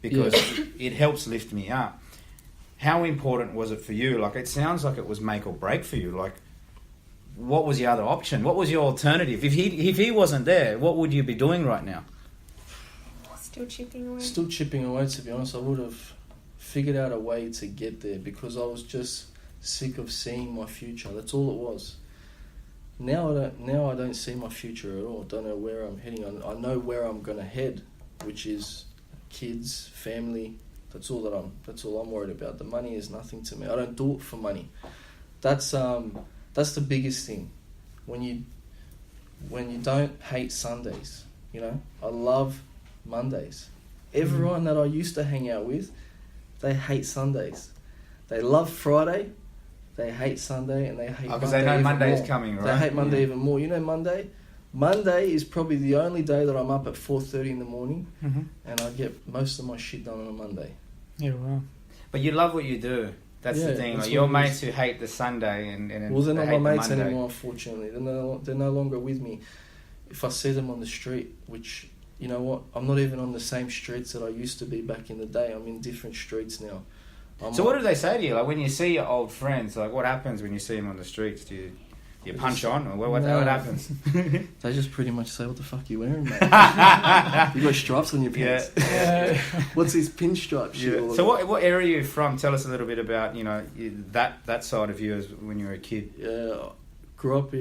because it helps lift me up. How important was it for you? Like, it sounds like it was make or break for you. Like, what was the other option? What was your alternative? If he wasn't there, what would you be doing right now? Still chipping away. Still chipping away, to be honest. I would have figured out a way to get there because I was just sick of seeing my future. That's all it was. Now I don't see my future at all. I don't know where I'm heading. I know where I'm going to head, which is kids, family. That's all I'm worried about. The money is nothing to me. I don't do it for money. That's the biggest thing. When you don't hate Sundays, you know. I love Mondays. Everyone that I used to hang out with, they hate Sundays. They love Friday, they hate Sunday, and they hate Monday. Because they know Monday's more. coming, right? They hate Monday even more. You know Monday? Monday is probably the only day that I'm up at 4:30 in the morning, and I get most of my shit done on a Monday. Yeah, wow. But you love what you do. That's the thing. Like, your mates who hate the Sunday and well, they're not my mates Monday. anymore, unfortunately. They're no longer with me. If I see them on the street, which, you know what, I'm not even on the same streets that I used to be back in the day. I'm in different streets now. So what do they say to you? Like, when you see your old friends, like, what happens when you see them on the streets? Do you punch on, or what happens? They just pretty much say, "What the fuck are you wearing, mate? You got stripes on your pants. Yeah. What's this pinstripe shit?" Yeah. So what area are you from? Tell us a little bit about, you know, that side of you as when you were a kid. Yeah, grew up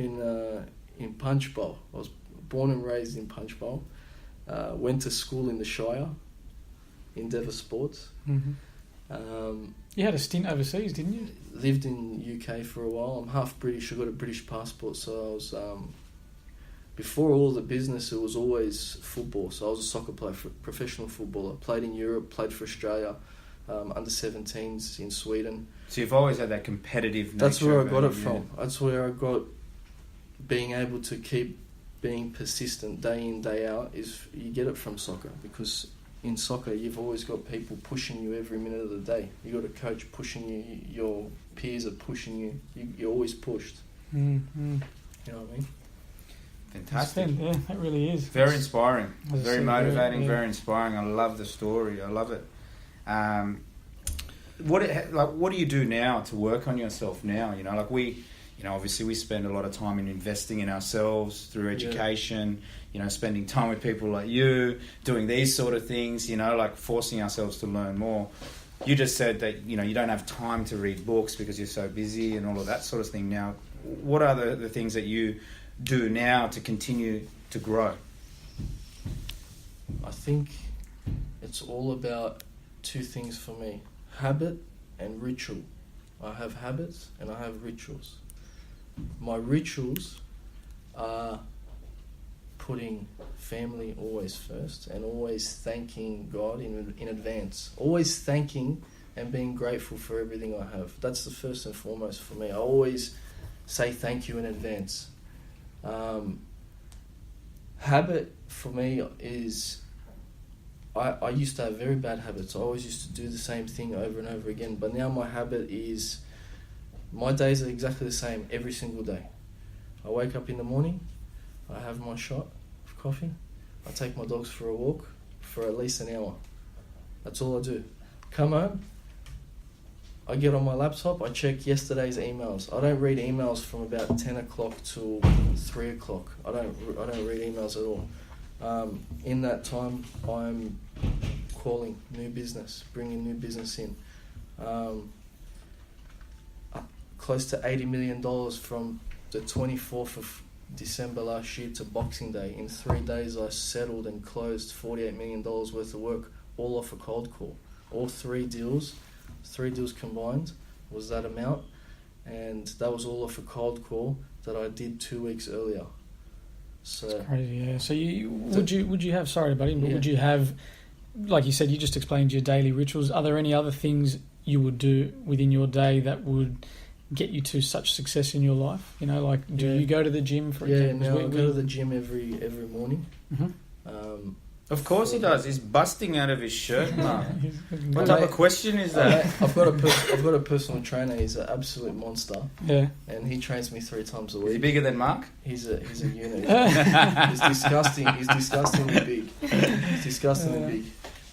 in Punchbowl. I was born and raised in Punchbowl. Went to school in the Shire, in Endeavour Sports. You had a stint overseas, didn't you? Lived in UK for a while. I'm half British. I got a British passport, so I was before all the business. It was always football. So I was a soccer player, professional footballer. Played in Europe. Played for Australia, under 17s in Sweden. So you've always had that competitive nature. That's where I got it from. That's where I got being able to keep being persistent day in, day out. Is you get it from soccer, because in soccer, you've always got people pushing you every minute of the day. You got a coach pushing you. Your peers are pushing you. You're always pushed. You know what I mean? Fantastic. Yeah, that really is. Very inspiring. Very motivating. Yeah. Very inspiring. I love the story. I love it. What do you do now to work on yourself now? You know, like obviously we spend a lot of time in investing in ourselves through education. You know, spending time with people like you, doing these sort of things, you know, like forcing ourselves to learn more. You just said that, you know, you don't have time to read books because you're so busy and all of that sort of thing now. What are the things that you do now to continue to grow? I think it's all about two things for me: habit and ritual. I have habits and I have rituals. My rituals are putting family always first and always thanking God in advance. Always thanking and being grateful for everything I have. That's the first and foremost for me. I always say thank you in advance. Habit for me is, I used to have very bad habits. I always used to do the same thing over and over again, but now my habit is, my days are exactly the same every single day. I wake up in the morning, I have my shot of coffee, I take my dogs for a walk for at least an hour. That's all I do. Come home, I get on my laptop, I check yesterday's emails. I don't read emails from about 10 o'clock till 3 o'clock. I don't read emails at all. In that time, I'm calling new business, bringing new business in. Close to $80 million from the 24th of December last year to Boxing Day. In 3 days, I settled and closed $48 million worth of work, all off a cold call. All three deals combined was that amount, and that was all off a cold call that I did 2 weeks earlier. So that's crazy, yeah. So would you have, sorry buddy, but would you have, like you said, you just explained your daily rituals. Are there any other things you would do within your day that would get you to such success in your life? You know, like, do you go to the gym, for example? Yeah, now I go to the gym every morning. Of course he does. He's busting out of his shirt, Mark. What type of question is that? I've got a personal trainer. He's an absolute monster. Yeah. And he trains me 3 times a week. Is he bigger than Mark? He's a unit. He's disgustingly big. He's disgustingly big.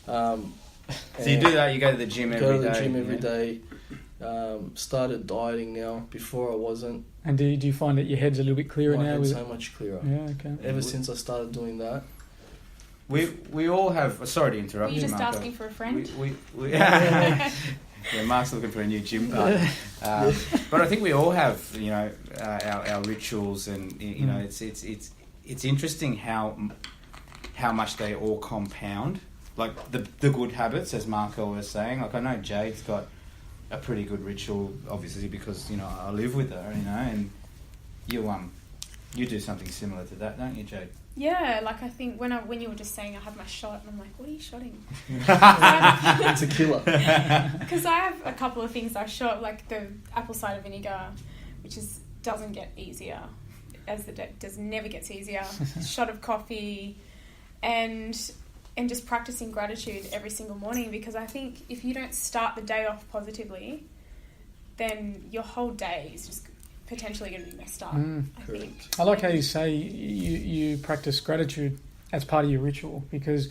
So you do that, you go to the gym every day. Go to the gym every day. Started dieting now. Before I wasn't. And do you find that your head's a little bit clearer My now? head's so much clearer. Yeah, okay. Ever since I started doing that. We all have... Sorry to interrupt you, Were you just Marco. asking for a friend? Yeah, Mark's looking for a new gym partner. But I think we all have, our rituals, and it's interesting how much they all compound. Like the good habits, as Marco was saying. Like I know Jade's got a pretty good ritual, obviously because I live with her, and you do something similar to that, don't you, Jade? Yeah, like I think when you were just saying I have my shot, and I'm like, what are you shotting? Tequila. Because I have a couple of things I shot, like the apple cider vinegar, which doesn't get easier as the day never gets easier. Shot of coffee, and just practicing gratitude every single morning, because I think if you don't start the day off positively, then your whole day is just potentially going to be messed up. I think. I like how you say you practice gratitude as part of your ritual, because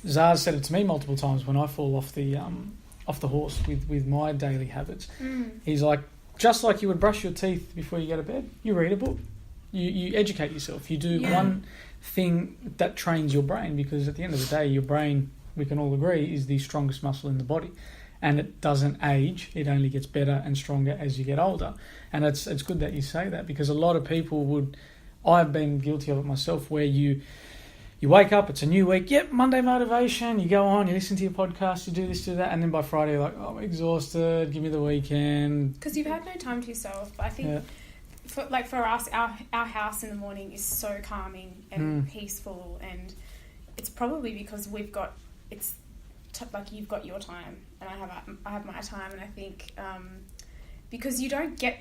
Zaz said it to me multiple times when I fall off the horse with my daily habits. He's like, just like you would brush your teeth before you go to bed, you read a book, you educate yourself, you do one thing that trains your brain, because at the end of the day, your brain, we can all agree, is the strongest muscle in the body. And it doesn't age, it only gets better and stronger as you get older. And it's good that you say that, because a lot of people I've been guilty of it myself, where you wake up, it's a new week, Monday motivation, you go on, you listen to your podcast, you do this, do that, and then by Friday you're like, oh, I'm exhausted, give me the weekend. Because you've had no time to yourself. I think for us, our house in the morning is so calming and peaceful, and it's probably because you've got your time and I have my time, and I think because you don't get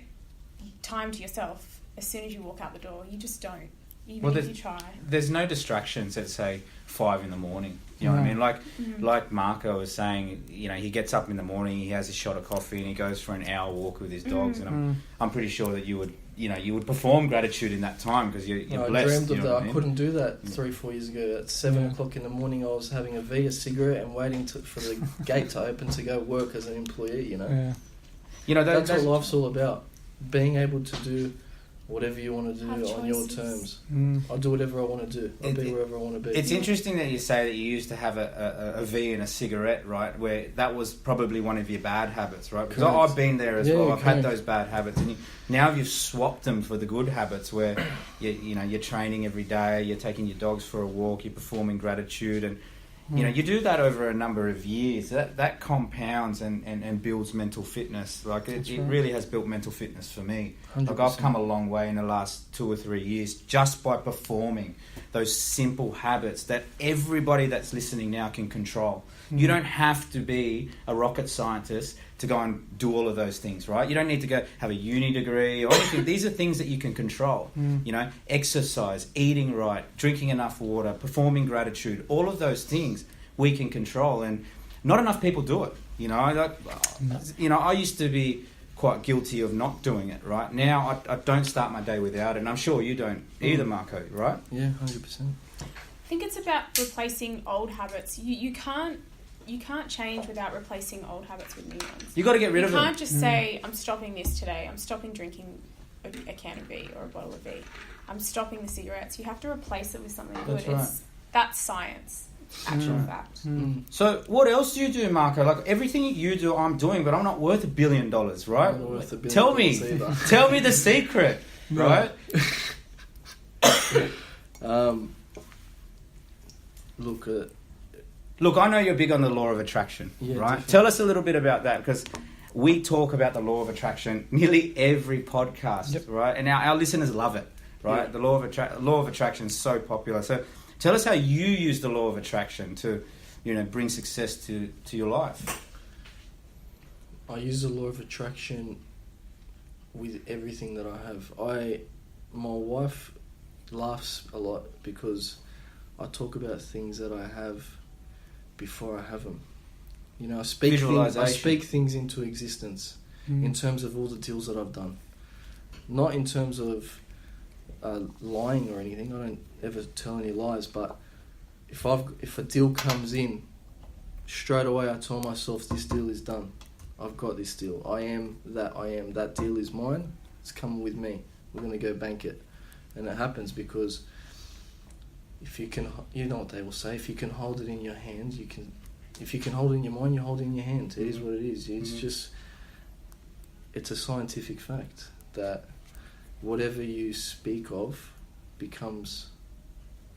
time to yourself as soon as you walk out the door, you just don't, even if you try. There's no distractions at say 5 a.m. You know what I mean? Like Marco was saying, he gets up in the morning, he has a shot of coffee, and he goes for an hour walk with his dogs, and I'm pretty sure that you would perform gratitude in that time, because you're blessed. I dreamed of that. I mean? Couldn't do that 3-4 years ago. At 7 o'clock in the morning, I was having a cigarette and waiting for the gate to open to go work as an employee. That's what life's all about. Being able to do whatever you want to do on your terms. I'll do whatever I want to do. I'll be wherever I want to be. It's interesting that you say that you used to have a V and a cigarette, right? Where that was probably one of your bad habits, right? Because I've been there as well. I've had those bad habits, and now you've swapped them for the good habits, where you're training every day, you're taking your dogs for a walk, you're performing gratitude, and you do that over a number of years. That compounds and builds mental fitness. Like it really has built mental fitness for me. 100%. Like I've come a long way in the last 2 or 3 years just by performing those simple habits that everybody that's listening now can control. You don't have to be a rocket scientist to go and do all of those things, right? You don't need to go have a uni degree or anything. These are things that you can control. Exercise, eating right, drinking enough water, performing gratitude, all of those things we can control, and not enough people do it. I used to be quite guilty of not doing it, right? Now I don't start my day without it, and I'm sure you don't either, Marco, right? Yeah, 100%. I think it's about replacing old habits. You can't change without replacing old habits with new ones. You got to get rid of them. You can't just say, I'm stopping this today. I'm stopping drinking a can of V or a bottle of V. I'm stopping the cigarettes. You have to replace it with something good. That's right. That's science. Actual fact. So what else do you do, Marco? Like everything you do, I'm doing, but I'm not worth $1 billion, right? I'm not worth $1 billion. Tell me the secret, right? Look, I know you're big on the law of attraction, right? Definitely. Tell us a little bit about that, because we talk about the law of attraction nearly every podcast, right? And our listeners love it, right? Yeah. The law of attraction is so popular. So tell us how you use the law of attraction to, bring success to your life. I use the law of attraction with everything that I have. My wife laughs a lot because I talk about things that I have before I have them. I speak things into existence in terms of all the deals that I've done. Not in terms of lying or anything. I don't ever tell any lies, but if a deal comes in straight away I told myself this deal is done. I've got this deal. I am. That deal is mine. It's coming with me. We're going to go bank it. And it happens because if you can, you know what they will say, if you can hold it in your hand, you can, if you can hold it in your mind, you hold it in your hand. It is what it is. It's just, it's a scientific fact that whatever you speak of becomes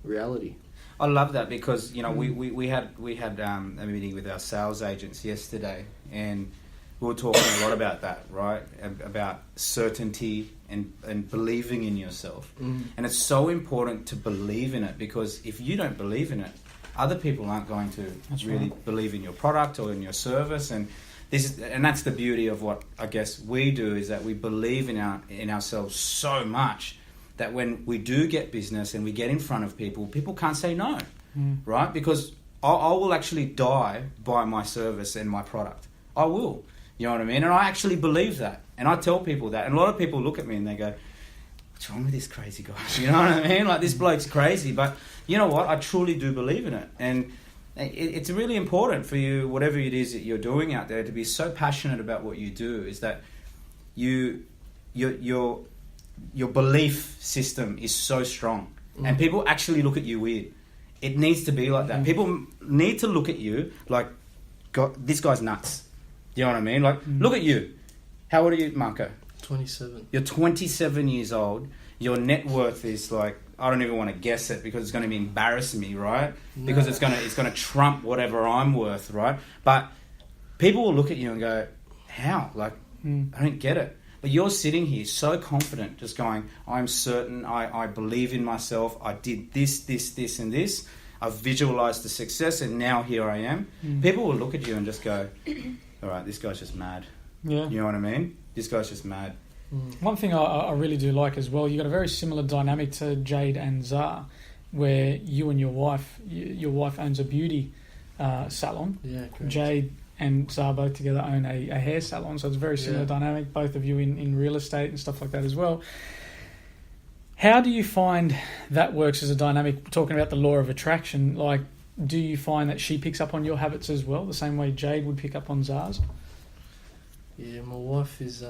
reality. I love that because, you know, we had a meeting with our sales agents yesterday, and we were talking a lot about that, right? About certainty and believing in yourself. And it's so important to believe in it, because if you don't believe in it, other people aren't going to believe in your product or in your service. And that's the beauty of what I guess we do, is that we believe in ourselves so much that when we do get business and we get in front of people can't say no, right? Because I will actually die by my service and my product. I will. You know what I mean? And I actually believe that. And I tell people that. And a lot of people look at me and they go, what's wrong with this crazy guy? You know what I mean? Like, this bloke's crazy. But you know what? I truly do believe in it. And it's really important for you, whatever it is that you're doing out there, to be so passionate about what you do, is that your belief system is so strong. And people actually look at you weird. It needs to be like that. People need to look at you like, God, this guy's nuts. You know what I mean? Like, look at you. How old are you, Marco? 27. You're 27 years old. Your net worth is like, I don't even want to guess it, because it's going to embarrass me, right? No. Because it's going to trump whatever I'm worth, right? But people will look at you and go, how? Like, I don't get it. But you're sitting here so confident, just going, I'm certain, I believe in myself, I did this, and this. I've visualized the success, and now here I am. People will look at you and just go, all right, this guy's just mad. Yeah. You know what I mean? This guy's just mad. One thing I really do like as well, you've got a very similar dynamic to Jade and Zar, where you and your wife owns a beauty salon. Yeah, correct. Jade and Zar both together own a hair salon, so it's a very similar dynamic, both of you in real estate and stuff like that as well. How do you find that works as a dynamic, talking about the law of attraction? Like, do you find that she picks up on your habits as well, the same way Jade would pick up on Zar's? Yeah, my wife is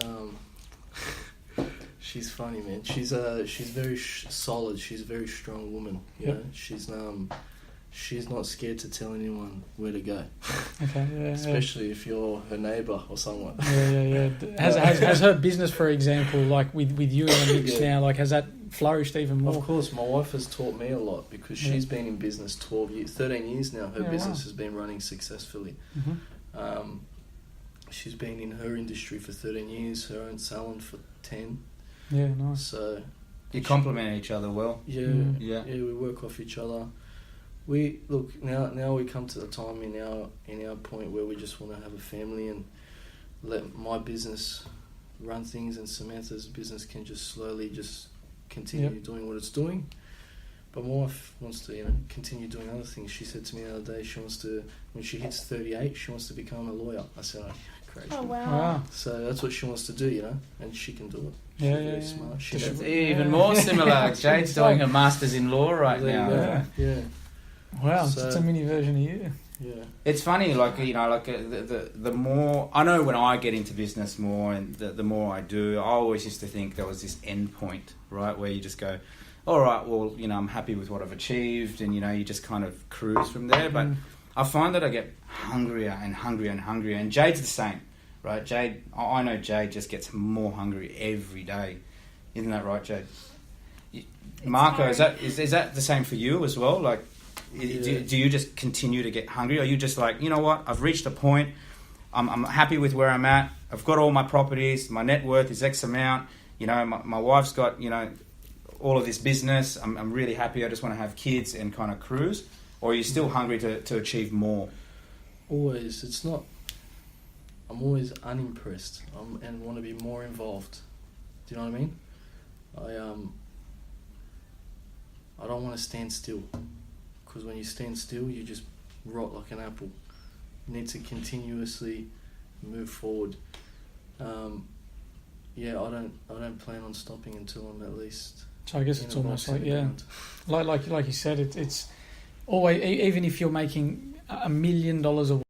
she's funny, man. She's very solid. She's a very strong woman. You know, she's not scared to tell anyone where to go. Okay, especially if you're her neighbour or someone. Yeah. Has her business, for example, like with you in the mix now, like, has that flourished even more? Of course, my wife has taught me a lot, because she's been in business 13 years now. Her business has been running successfully. She's been in her industry for 13 years, her own salon for 10. Yeah, nice. So you complement each other well. Yeah, we work off each other. We look now we come to the time in our point where we just want to have a family and let my business run things, and Samantha's business can just slowly just continue doing what it's doing. But my wife wants to, continue doing other things. She said to me the other day, she wants to, when she hits 38, she wants to become a lawyer. I said, oh, crazy. Oh, wow. So that's what she wants to do, and she can do it. She's very smart. It's even more similar. Jade's doing a master's in law right now. Yeah. Wow, so it's a mini version of you. Yeah. It's funny, the more I know, when I get into business more, and the more I do, I always used to think there was this end point, right, where you just go, all right, well, I'm happy with what I've achieved, and you just kind of cruise from there. But I find that I get hungrier and hungrier and hungrier, and Jade's the same, right? Jade, I know Jade just gets more hungry every day. Isn't that right, Jade? Marco, is that the same for you as well? Like, do you just continue to get hungry? Or are you just like, you know what, I've reached a point, I'm happy with where I'm at, I've got all my properties, my net worth is X amount, my wife's got, all of this business, I'm really happy, I just want to have kids and kind of cruise? Or are you still hungry to achieve more? Always. It's not, I'm always unimpressed and want to be more involved. Do you know what I mean? I don't want to stand still, because when you stand still, you just rot like an apple. You need to continuously move forward. I don't plan on stopping until I'm at least. So I guess it's almost like like you said, it's always, even if you're making $1 million a